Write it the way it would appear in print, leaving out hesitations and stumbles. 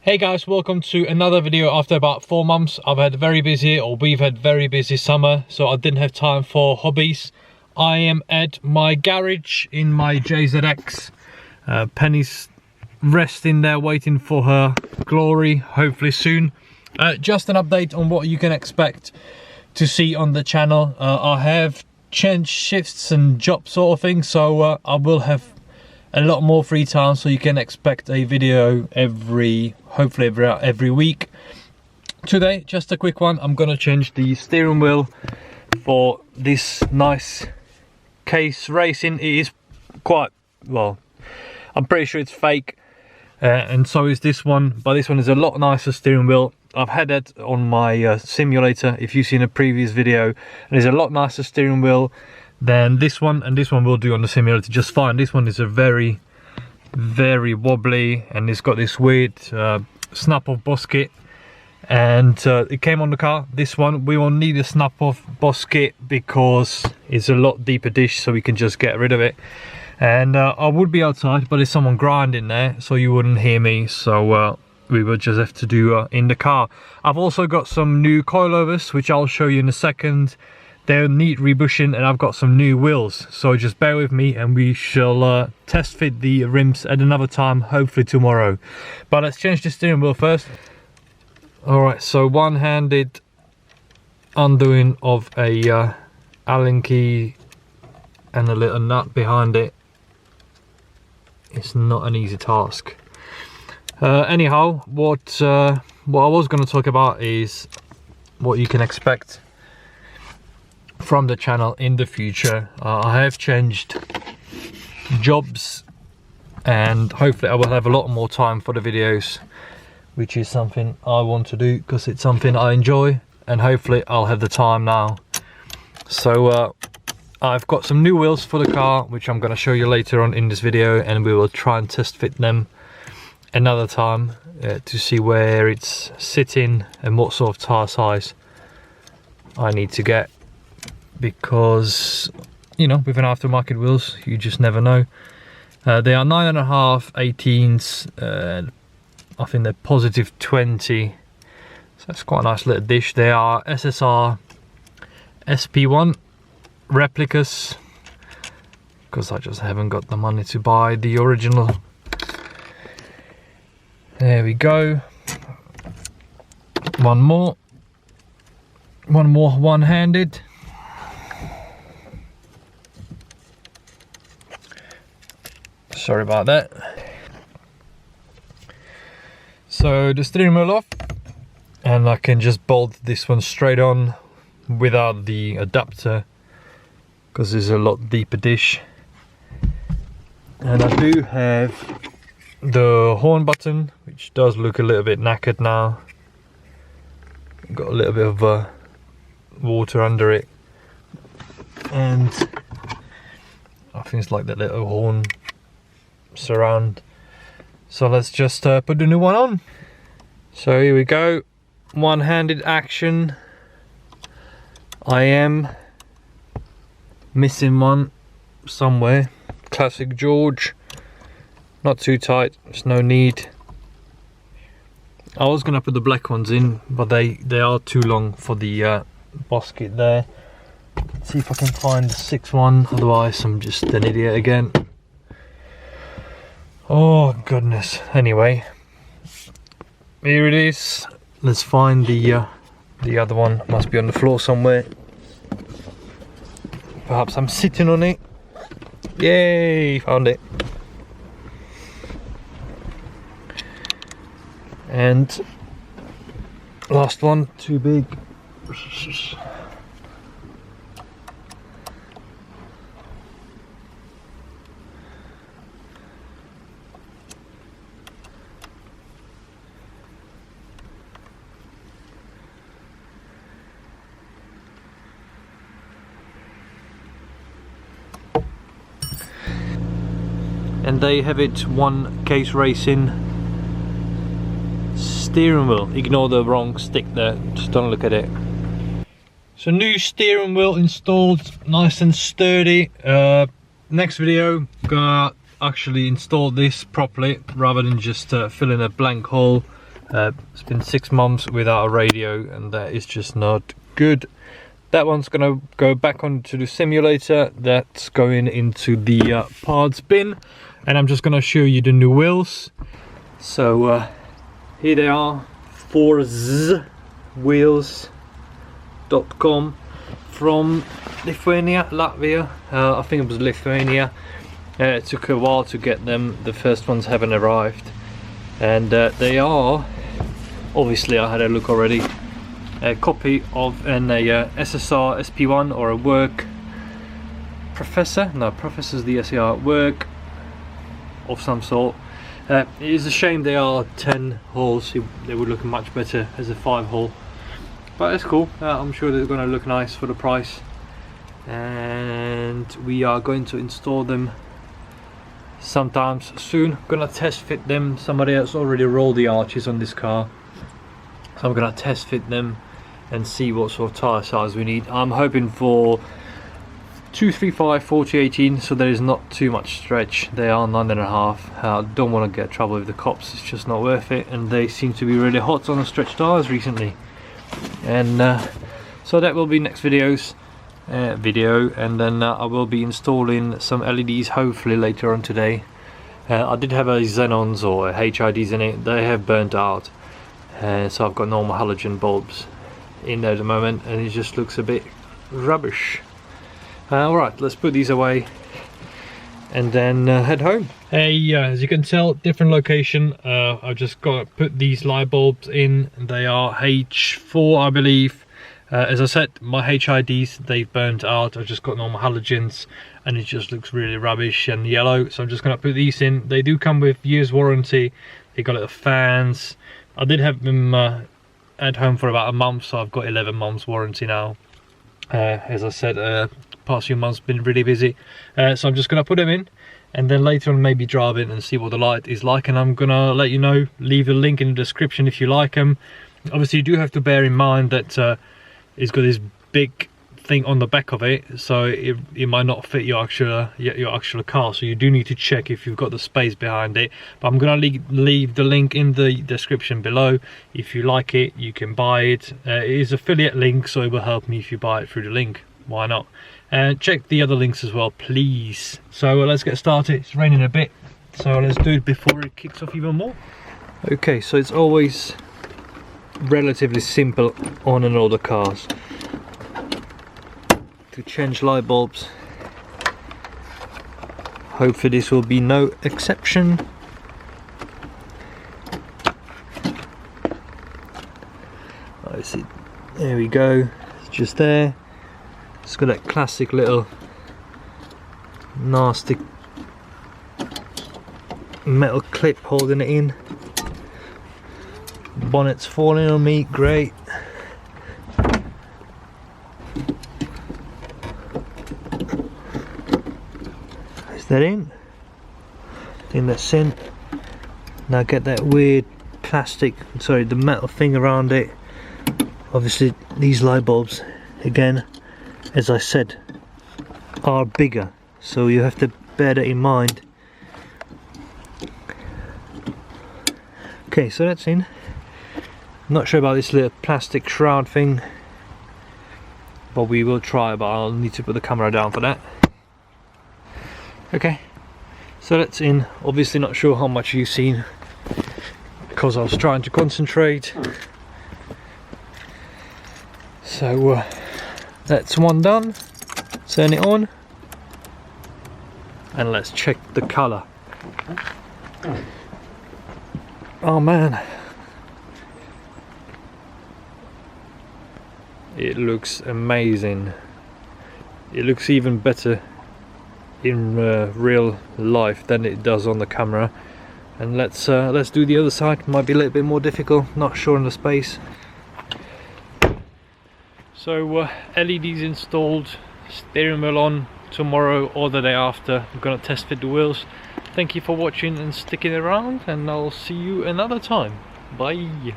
Hey guys, welcome to another video. After about 4 months, we've had very busy summer, so I didn't have time for hobbies. I am at my garage in my JZX. Penny's resting there waiting for her glory, hopefully soon. Just an update on what you can expect to see on the channel. I have changed shifts and job sort of thing, so I will have a lot more free time, so you can expect a video hopefully every week. Today, just a quick one. I'm gonna change the steering wheel for this nice case racing. It is quite, well, I'm pretty sure it's fake, and so is this one, but this one is a lot nicer steering wheel. I've had that on my simulator, if you've seen a previous video, and it's a lot nicer steering wheel than this one, and this one will do on the simulator just fine. This one is a very wobbly, and it's got this weird snap off bosket, and it came on the car. This one we won't need a snap off bosket because it's a lot deeper dish, so we can just get rid of it. And I would be outside, but there's someone grinding there, so you wouldn't hear me, so we will just have to do in the car. I've also got some new coilovers, which I'll show you in a second. They're neat rebushing, and I've got some new wheels, so just bear with me and we shall test fit the rims at another time, hopefully tomorrow. But let's change the steering wheel first. Alright, so one-handed undoing of a Allen key and a little nut behind it. It's not an easy task. Anyhow, what I was going to talk about is what you can expect from the channel in the future. I have changed jobs, and hopefully I will have a lot more time for the videos, which is something I want to do because it's something I enjoy, and hopefully I'll have the time now. So I've got some new wheels for the car, which I'm going to show you later on in this video, and we will try and test fit them another time to see where it's sitting and what sort of tire size I need to get, because, you know, with an aftermarket wheels, you just never know. They are 9.5 18s. I think they're positive 20, so that's quite a nice little dish. They are SSR SP1 replicas, because I just haven't got the money to buy the original. There we go. One more one-handed. Sorry about that. So the steering wheel off, and I can just bolt this one straight on without the adapter, because there's a lot deeper dish. And I do have the horn button, which does look a little bit knackered now. Got a little bit of water under it, and I think it's like that little horn surround. So let's just put the new one on. So here we go, one-handed action. I am missing one somewhere. Classic George. Not too tight, there's no need. I was gonna put the black ones in, but they are too long for the bosket there. Let's see if I can find the 6th one, otherwise I'm just an idiot again. Oh goodness. Anyway, here it is. Let's find the other one. Must be on the floor somewhere. Perhaps I'm sitting on it. Yay, found it. And last one, too big. And there you have it, one case racing steering wheel. Ignore the wrong stick there, just don't look at it. So new steering wheel installed, nice and sturdy. Next video, gonna actually install this properly rather than just fill in a blank hole It's been 6 months without a radio, and that is just not good. That one's gonna go back onto the simulator. That's going into the parts bin, and I'm just gonna show you the new wheels. So here they are, vids.com from Lithuania, Latvia. I think it was Lithuania. It took a while to get them. The first ones haven't arrived, and they are, obviously I had a look already, a copy of an SSR SP1 or a work Professor. No, Professor's the SER, work of some sort. It is a shame they are 10 holes. They would look much better as a 5 hole, but it's cool. I'm sure they're going to look nice for the price, and we are going to install them sometimes soon. Gonna test fit them. Somebody else already rolled the arches on this car, so I'm gonna test fit them and see what sort of tire size we need. I'm hoping for 235 40/18, so there is not too much stretch. They are 9.5. I don't want to get trouble with the cops, it's just not worth it, and they seem to be really hot on the stretch tires recently. And so that will be next video, and then I will be installing some LEDs hopefully later on today. I did have a xenons or HIDs in it. They have burnt out, so I've got normal halogen bulbs in there at the moment, and it just looks a bit rubbish. Alright, let's put these away and then head home. Hey, as you can tell, different location. I've just got to put these light bulbs in. They are H4, I believe. As I said, my HIDs, they've burnt out. I've just got normal halogens, and it just looks really rubbish and yellow, so I'm just going to put these in. They do come with year's warranty. They got little fans. I did have them at home for about a month, so I've got 11 months warranty now. As I said, past few months been really busy, so I'm just going to put them in, and then later on maybe drive in and see what the light is like, and I'm going to let you know. Leave a link in the description if you like them. Obviously you do have to bear in mind that it's got this big thing on the back of it, so it might not fit your actual car, so you do need to check if you've got the space behind it. But I'm gonna leave the link in the description below. If you like it, you can buy it. It is affiliate link, so it will help me if you buy it through the link. Why not? And check the other links as well, please. So let's get started. It's raining a bit, so let's do it before it kicks off even more. Okay, so it's always relatively simple on and all the cars to change light bulbs. Hopefully this will be no exception. I see, there we go, it's just there. It's got that classic little nasty metal clip holding it in. Bonnet's falling on me, great. Is that in? I think that's in. Now get that weird plastic, sorry, the metal thing around it. Obviously these light bulbs, again, as I said, are bigger, so you have to bear that in mind. Okay, so that's in. Not sure about this little plastic shroud thing, but we will try, but I'll need to put the camera down for that. Okay, so that's in. Obviously not sure how much you've seen because I was trying to concentrate. So that's one done. Turn it on and let's check the colour. Oh man, it looks amazing. It looks even better in real life than it does on the camera. And let's do the other side. Might be a little bit more difficult, not sure on the space. So LEDs installed, steering wheel on. Tomorrow or the day after I'm gonna test fit the wheels. Thank you for watching and sticking around, and I'll see you another time. Bye.